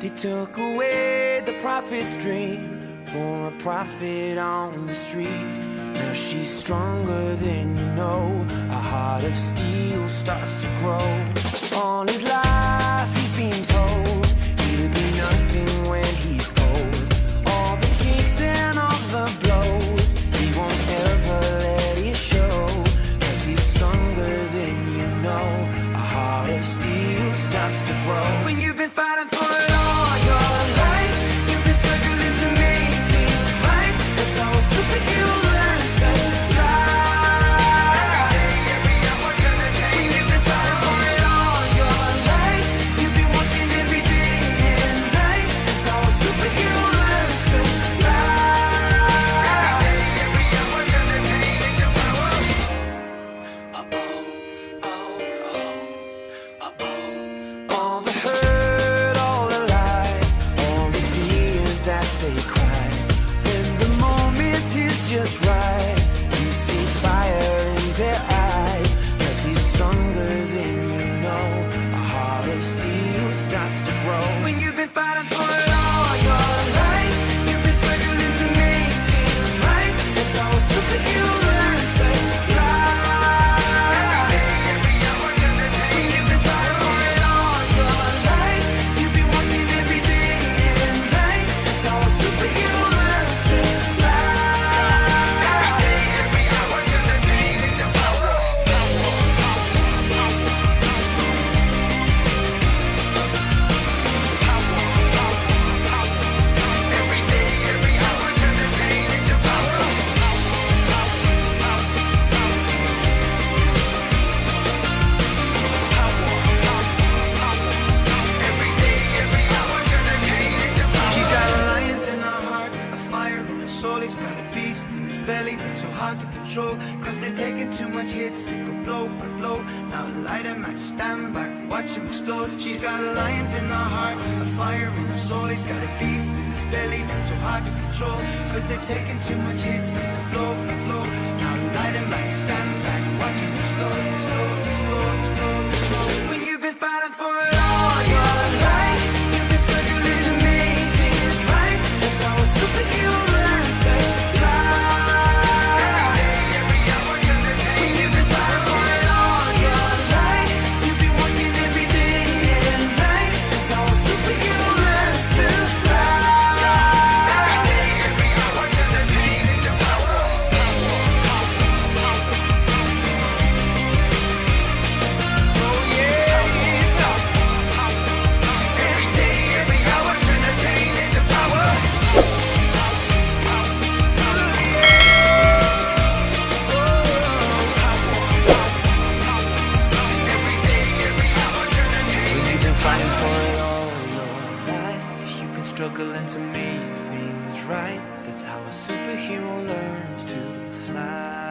They took away the prophet's dream for a prophet on the street. Now she's stronger than you know. A heart of steel starts to grow. All his life he's been told he'll be nothing when he's old. All the kicks and all the blows, he won't ever let it show. 'Cause he's stronger than you know. A heart of steel starts to grow. When you've been fighting for it all your life, you've been struggling to make things right. That's how a superhero learns to fly. When you've been fighting for it all your life, you've been working every day and night. That's how a superhero learns to fly. All the hurt, all the lies, all the tears that they cry. When the moment is just right, you see fire in their eyes. 'Cause he's stronger than you know. A heart of steel starts to grow. When you've been fighting for it all your life, you've been struggling to make things right. That's how a superhero learns to fly. When you've been fighting for it all your life, you've been working every day and night. That's how a superhero learns to fly. Every hour, turn the pain into power. Every day, every hour, turn the pain into power. Every day, every hour, turn the pain into power. She's got a lion in her heart, a fire in her soul. He's got a beast in his belly that's so hard to control. 'Cause they've taken too much hits, they go blow by blow. Now light him at stand back, watch him explode. She's got a lion in her heart, a fire in her soul. He's got a beast in his belly that's so hard to control. 'Cause they've taken too much hits, they go blow by blow. Now light him at stand back, watch him explode, explode, explode, explode, explode. When you've been fighting for it all your life, you've been struggling to make things right. That's how a superhero learns to fly. When you've been fighting for it all your life, you've been working every day and night. That's how a superhero learns to fly. Every hour, turn the pain into power. Oh yeah. Every day, every hour, turn the pain into power. Every day, every hour, turn the pain into fighting for it all your life. You've been struggling to make things right. That's how a superhero learns to fly.